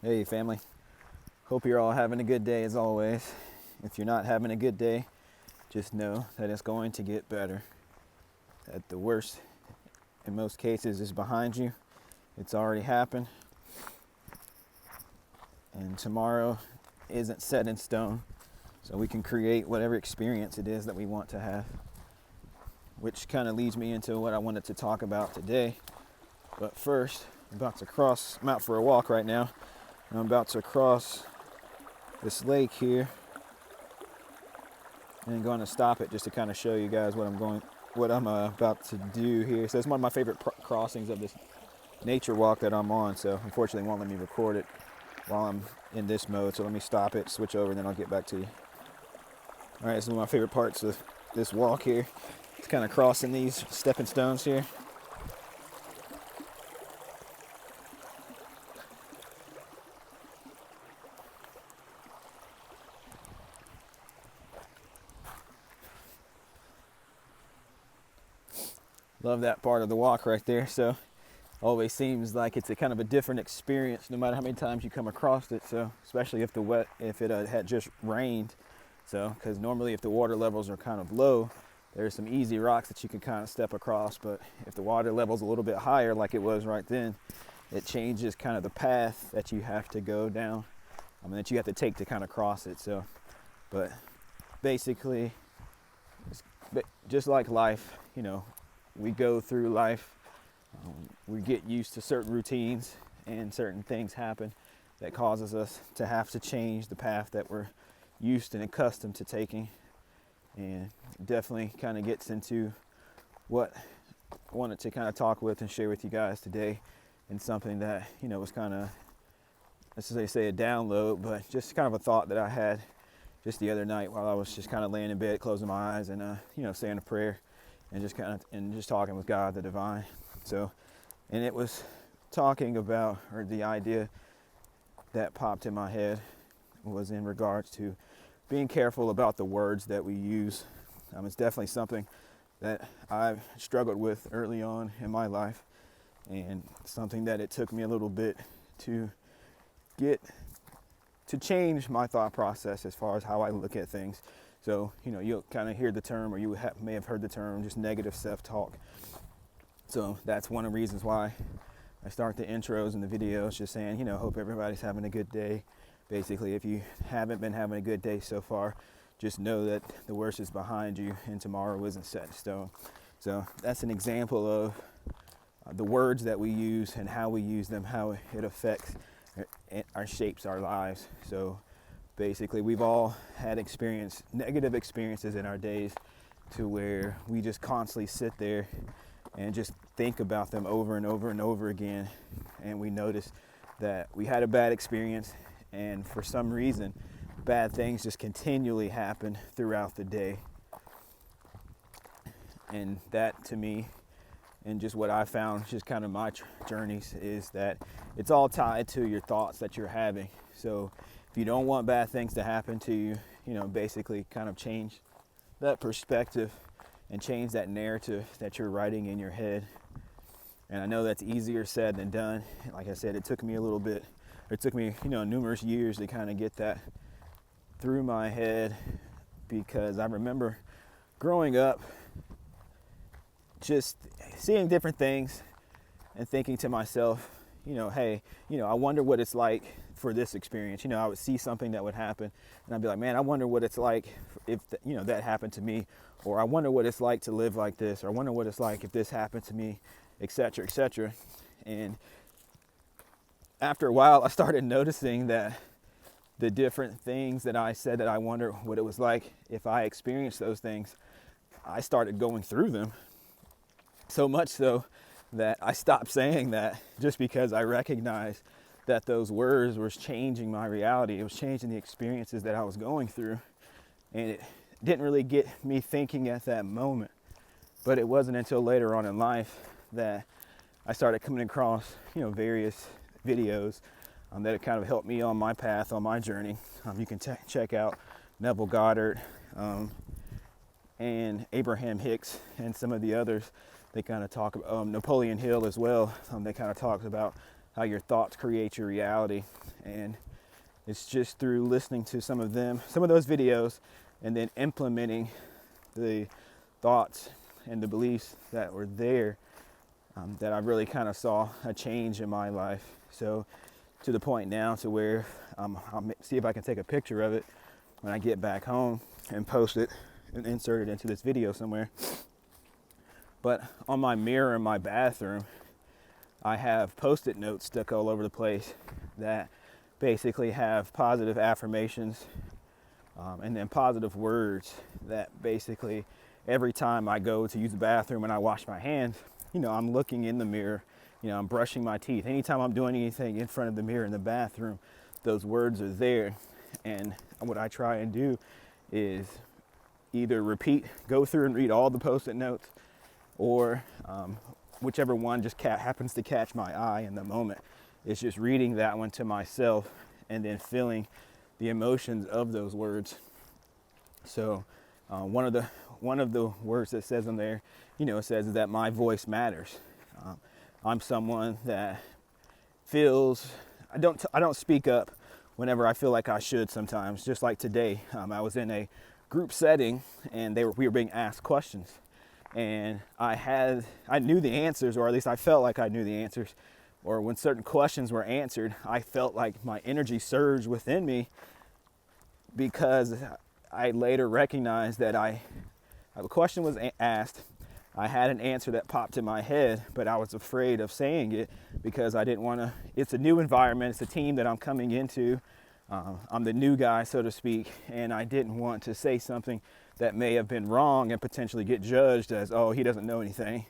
Hey family, hope you're all having a good day as always. If you're not having a good day, just know that it's going to get better. That the worst in most cases is behind you. It's already happened. And tomorrow isn't set in stone. So we can create whatever experience it is that we want to have. Which kind of leads me into what I wanted to talk about today. But first, I'm out for a walk right now. I'm about to cross this lake here and going to stop it just to kind of show you guys what I'm about to do here. So it's one of my favorite crossings of this nature walk that I'm on. So unfortunately, it won't let me record it while I'm in this mode. So let me stop it, switch over, and then I'll get back to you. All right, this is one of my favorite parts of this walk here. It's kind of crossing these stepping stones here. Love that part of the walk right there. So always seems like it's a kind of a different experience no matter how many times you come across it. So especially if it had just rained. So because normally if the water levels are kind of low, there's some easy rocks that you can kind of step across. But if the water level's a little bit higher like it was right then, it changes kind of the path that you have to go down. That you have to take to kind of cross it. So, but basically, just like life, we go through life, we get used to certain routines, and certain things happen that causes us to have to change the path that we're used and accustomed to taking. And definitely kind of gets into what I wanted to kind of talk with and share with you guys today, and something that was kind of, let's say a download, but just kind of a thought that I had just the other night while I was just kind of laying in bed, closing my eyes, and saying a prayer, and just talking with God, the divine. So, and it was talking about, or the idea that popped in my head was in regards to being careful about the words that we use. It's definitely something that I've struggled with early on in my life, and something that it took me a little bit to change my thought process as far as how I look at things. So, you'll kind of hear the term, or you may have heard the term, just negative self-talk. So that's one of the reasons why I start the intros and the videos just saying, hope everybody's having a good day. Basically, if you haven't been having a good day so far, just know that the worst is behind you and tomorrow isn't set in stone. So that's an example of the words that we use and how we use them, how it affects or shapes our lives. So basically, we've all had negative experiences in our days to where we just constantly sit there and just think about them over and over and over again. And we notice that we had a bad experience, and for some reason, bad things just continually happen throughout the day. And that, to me, and just what I found, just kind of my journeys, is that it's all tied to your thoughts that you're having. So if you don't want bad things to happen to you, basically kind of change that perspective and change that narrative that you're writing in your head. And I know that's easier said than done. Like I said, it took me numerous years to kind of get that through my head, because I remember growing up just seeing different things and thinking to myself, hey, I wonder what it's like for this experience. I would see something that would happen, and I'd be like, man, I wonder what it's like if that happened to me, or I wonder what it's like to live like this, or I wonder what it's like if this happened to me, etc., etc. And after a while, I started noticing that the different things that I said that I wonder what it was like if I experienced those things, I started going through them. So much so that I stopped saying that, just because I recognized that those words were changing my reality. It was changing the experiences that I was going through. And it didn't really get me thinking at that moment. But it wasn't until later on in life that I started coming across, various videos that have kind of helped me on my path, on my journey. You can check out Neville Goddard and Abraham Hicks and some of the others. They kind of talk about Napoleon Hill as well. They kind of talk about how your thoughts create your reality. And it's just through listening to some of those videos, and then implementing the thoughts and the beliefs that were there, that I really kind of saw a change in my life. So to the point now to where I'll see if I can take a picture of it when I get back home and post it and insert it into this video somewhere. But on my mirror in my bathroom, I have Post-it notes stuck all over the place that basically have positive affirmations, and then positive words that basically every time I go to use the bathroom and I wash my hands, I'm looking in the mirror, I'm brushing my teeth. Anytime I'm doing anything in front of the mirror in the bathroom, those words are there. And what I try and do is either go through and read all the Post-it notes, or whichever one just happens to catch my eye in the moment. It's just reading that one to myself and then feeling the emotions of those words. So one of the words that says in there, it says that my voice matters. I'm someone that feels I don't speak up whenever I feel like I should sometimes. Just like today, I was in a group setting and we were being asked questions, and I knew the answers, or at least I felt like I knew the answers. Or when certain questions were answered, I felt like my energy surged within me, because I later recognized that a question was asked. I had an answer that popped in my head, but I was afraid of saying it because I didn't want to. It's a new environment. It's a team that I'm coming into. I'm the new guy, so to speak, and I didn't want to say something that may have been wrong and potentially get judged as, oh, he doesn't know anything.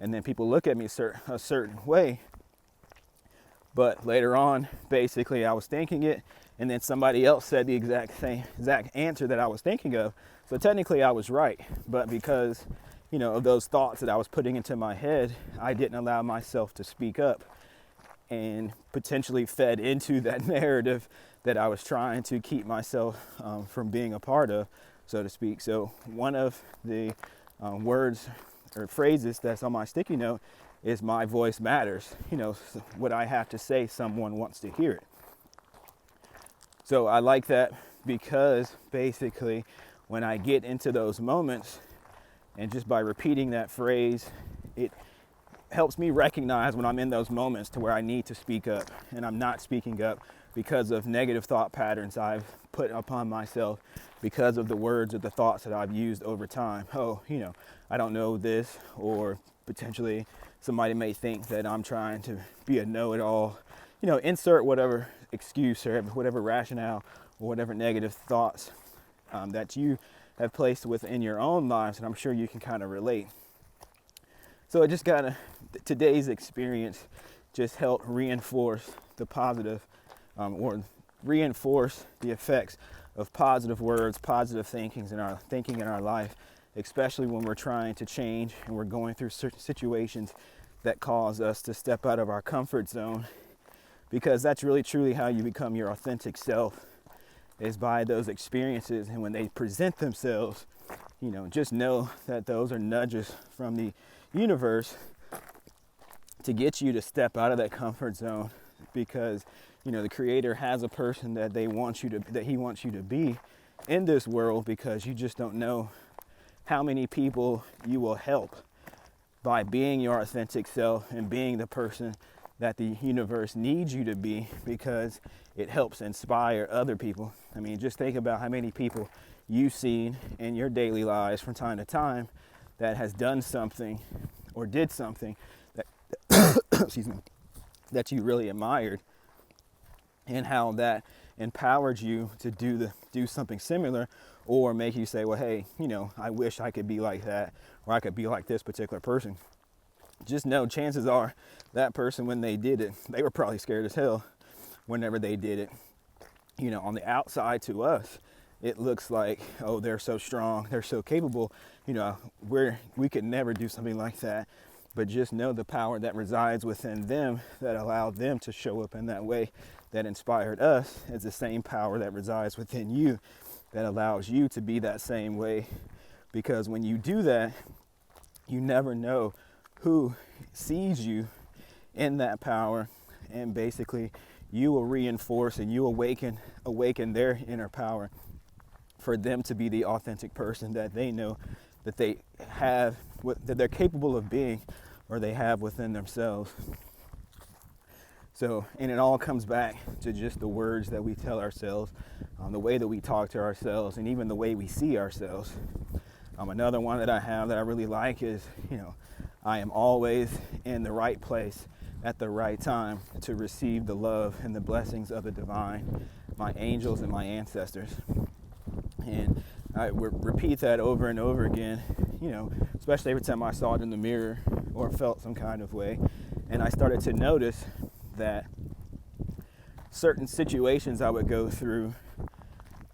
And then people look at me a certain way. But later on, basically, I was thinking it, and then somebody else said the exact answer that I was thinking of. So technically, I was right. But because, of those thoughts that I was putting into my head, I didn't allow myself to speak up, and potentially fed into that narrative that I was trying to keep myself from being a part of, so to speak. So one of the words or phrases that's on my sticky note is my voice matters. What I have to say, someone wants to hear it. So I like that, because basically when I get into those moments, and just by repeating that phrase, it helps me recognize when I'm in those moments to where I need to speak up, and I'm not speaking up because of negative thought patterns I've put upon myself, because of the words or the thoughts that I've used over time. Oh, I don't know this, or potentially somebody may think that I'm trying to be a know-it-all, insert whatever excuse or whatever rationale or whatever negative thoughts that you have placed within your own lives, and I'm sure you can kind of relate. So it just today's experience just helped reinforce the positive, or reinforce the effects of positive words, positive thinking in our life, especially when we're trying to change and we're going through certain situations that cause us to step out of our comfort zone, because that's really truly how you become your authentic self, is by those experiences. And when they present themselves, just know that those are nudges from the universe to get you to step out of that comfort zone, because the Creator has a person that he wants you to be in this world, because you just don't know how many people you will help by being your authentic self and being the person that the universe needs you to be, because it helps inspire other people. I mean, just think about how many people you've seen in your daily lives from time to time that has done something or did something that excuse me, that you really admired, and how that empowered you to do something similar, or make you say, well, hey, I wish I could be like that, or I could be like this particular person. Just know, chances are that person, when they did it, they were probably scared as hell whenever they did it. On the outside to us, it looks like, oh, they're so strong, they're so capable, we could never do something like that. But just know the power that resides within them that allowed them to show up in that way, that inspired us, is the same power that resides within you that allows you to be that same way. Because when you do that, you never know who sees you in that power and basically you will reinforce and you awaken their inner power for them to be the authentic person that they know that they have, that they're capable of being, or they have within themselves. So, and it all comes back to just the words that we tell ourselves, the way that we talk to ourselves, and even the way we see ourselves. Another one that I have that I really like is, I am always in the right place at the right time to receive the love and the blessings of the divine, my angels and my ancestors. And I repeat that over and over again, especially every time I saw it in the mirror or felt some kind of way. And I started to notice that certain situations I would go through,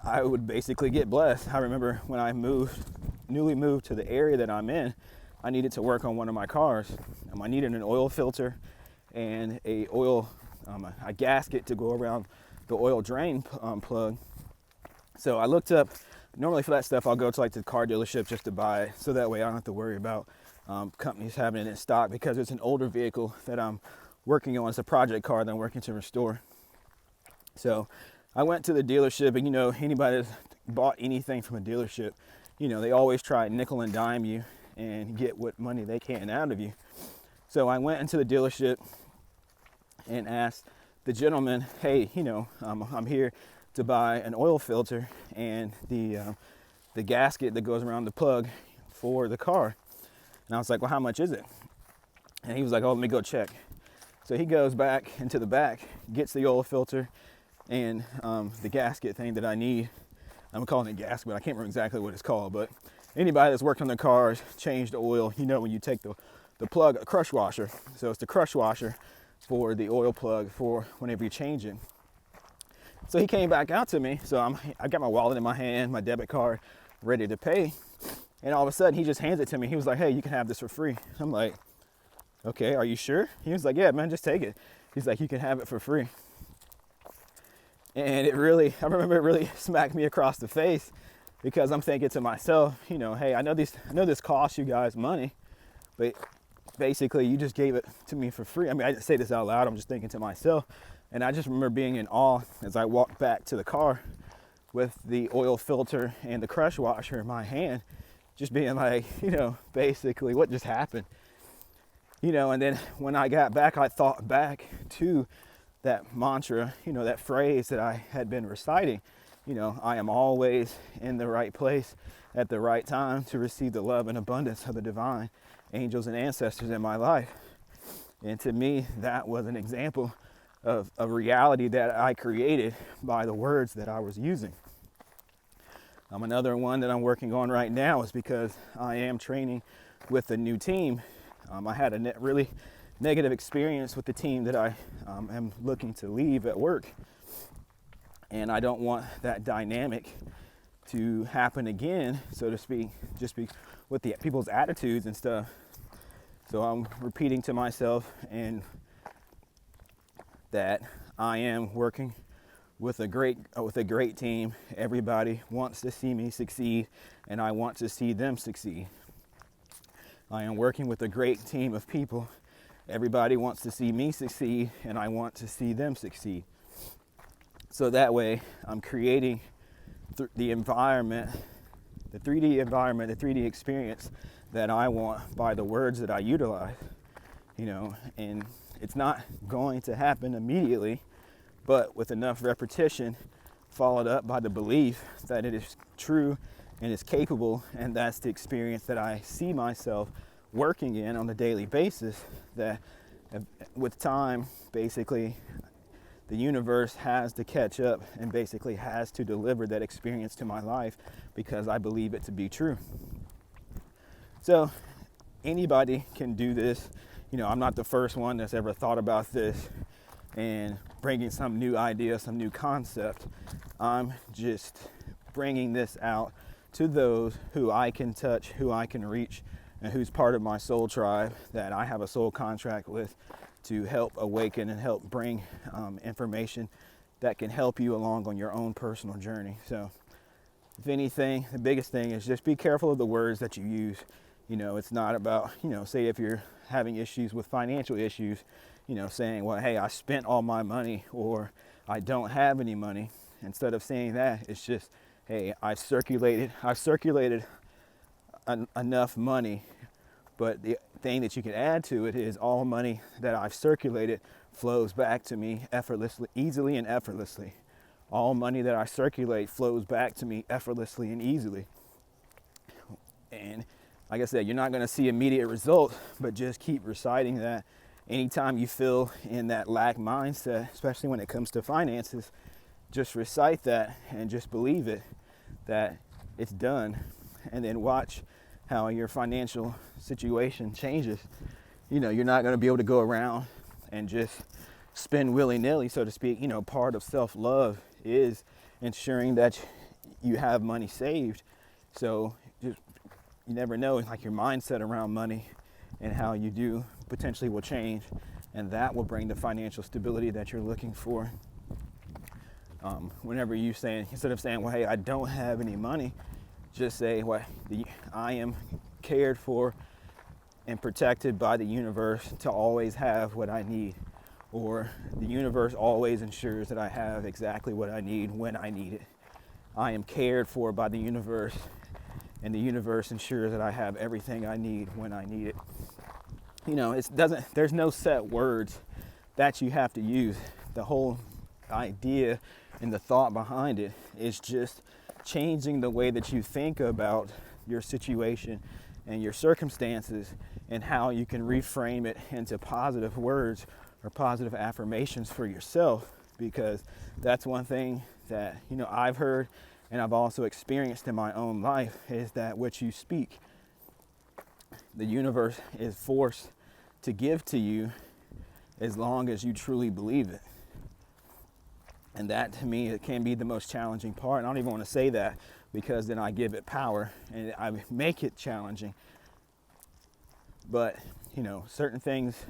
I would basically get blessed. I remember when I newly moved to the area that I'm in, I needed to work on one of my cars. I needed an oil filter and a gasket to go around the oil drain plug. So I looked up, normally for that stuff I'll go to like the car dealership just to buy it, so that way I don't have to worry about companies having it in stock, because it's an older vehicle that I'm working on. It's a project car that I'm working to restore. So I went to the dealership, and anybody that's bought anything from a dealership, they always try and nickel and dime you and get what money they can out of you. So I went into the dealership and asked the gentleman, hey, I'm here to buy an oil filter and the gasket that goes around the plug for the car. And I was like, well, how much is it? And he was like, oh, let me go check. So he goes back into the back, gets the oil filter and the gasket thing that I need. I'm calling it gasket, but I can't remember exactly what it's called. But anybody that's worked on their cars, changed oil, when you take the plug, a crush washer. So it's the crush washer for the oil plug for whenever you change it. So he came back out to me. So I got my wallet in my hand, my debit card, ready to pay. And all of a sudden, he just hands it to me. He was like, hey, you can have this for free. I'm like, okay, are you sure? He was like, yeah, man, just take it. He's like, you can have it for free. And I remember it really smacked me across the face, because I'm thinking to myself, hey, I know this costs you guys money, but basically you just gave it to me for free. I mean, I didn't say this out loud, I'm just thinking to myself. And I just remember being in awe as I walked back to the car with the oil filter and the crush washer in my hand, just being like, basically what just happened? And then when I got back, I thought back to that mantra, that phrase that I had been reciting, I am always in the right place at the right time to receive the love and abundance of the divine, angels and ancestors in my life. And to me, that was an example of a reality that I created by the words that I was using. Another one that I'm working on right now is because I am training with a new team. I had a really negative experience with the team that I am looking to leave at work. And I don't want that dynamic to happen again, so to speak, just with the people's attitudes and stuff. So I'm repeating to myself and that I am working with a great team. Everybody wants to see me succeed, and I want to see them succeed. I am working with a great team of people. Everybody wants to see me succeed, and I want to see them succeed. So that way, I'm creating the environment, the 3D environment, the 3D experience that I want by the words that I utilize. And it's not going to happen immediately, but with enough repetition, followed up by the belief that it is true and is capable, and that's the experience that I see myself working in on a daily basis, that with time, basically, the universe has to catch up and basically has to deliver that experience to my life, because I believe it to be true. So anybody can do this. I'm not the first one that's ever thought about this and bringing some new idea, some new concept. I'm just bringing this out to those who I can touch, who I can reach, and who's part of my soul tribe that I have a soul contract with, to help awaken and help bring information that can help you along on your own personal journey. So if anything, the biggest thing is just be careful of the words that you use. It's not about, say if you're having issues with financial issues, saying, well, hey, I spent all my money, or I don't have any money. Instead of saying that, it's just, hey, I've circulated enough money. But the thing that you can add to it is all money that I've circulated flows back to me effortlessly, easily and effortlessly. All money that I circulate flows back to me effortlessly and easily. And like I said, you're not going to see immediate results, but just keep reciting that. Anytime you feel in that lack mindset, especially when it comes to finances, just recite that and just believe it, that it's done. And then watch how your financial situation changes. You're not going to be able to go around and just spend willy-nilly, so to speak. Part of self-love is ensuring that you have money saved. So just, you never know, like your mindset around money and how you do potentially will change, and that will bring the financial stability that you're looking for. Whenever you saying, instead of saying, well, hey, I don't have any money, just say, well, I am cared for and protected by the universe to always have what I need. Or the universe always ensures that I have exactly what I need when I need it. I am cared for by the universe, and the universe ensures that I have everything I need when I need it. There's no set words that you have to use. The whole idea and the thought behind it is just changing the way that you think about your situation and your circumstances, and how you can reframe it into positive words or positive affirmations for yourself. Because that's one thing that I've heard, and I've also experienced in my own life, is that what you speak, the universe is forced to give to you as long as you truly believe it. And that, to me, it can be the most challenging part. And I don't even want to say that, because then I give it power and I make it challenging. But, certain things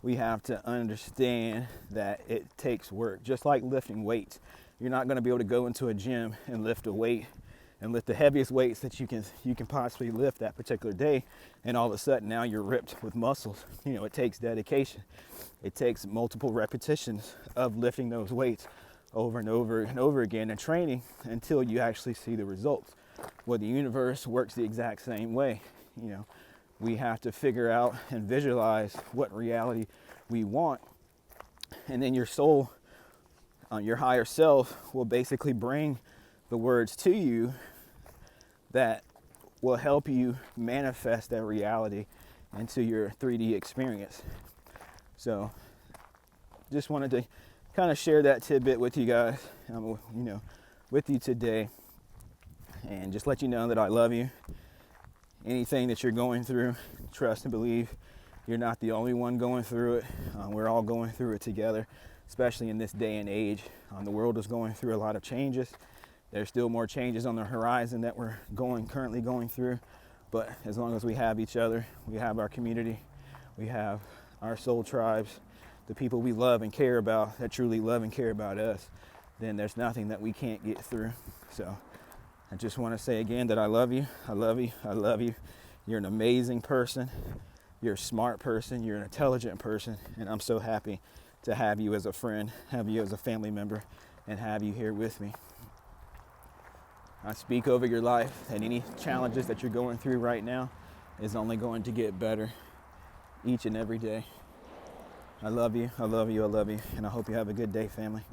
we have to understand that it takes work. Just like lifting weights. You're not going to be able to go into a gym and lift a weight and lift the heaviest weights that you can possibly lift that particular day, and all of a sudden now you're ripped with muscles. It takes dedication. It takes multiple repetitions of lifting those weights over and over and over again and training until you actually see the results. Well, the universe works the exact same way. We have to figure out and visualize what reality we want, and then your soul, your higher self, will basically bring the words to you that will help you manifest that reality into your 3D experience. So just wanted to kind of share that tidbit with you guys, with you today, and just let you know that I love you. Anything that you're going through, trust and believe you're not the only one going through it. We're all going through it together, especially in this day and age. The world is going through a lot of changes. There's still more changes on the horizon that we're currently going through. But as long as we have each other, we have our community, we have our soul tribes, the people we love and care about, that truly love and care about us, then there's nothing that we can't get through. So I just want to say again that I love you. I love you. I love you. You're an amazing person. You're a smart person. You're an intelligent person. And I'm so happy to have you as a friend, have you as a family member, and have you here with me. I speak over your life that any challenges that you're going through right now is only going to get better each and every day. I love you. I love you. I love you. And I hope you have a good day, family.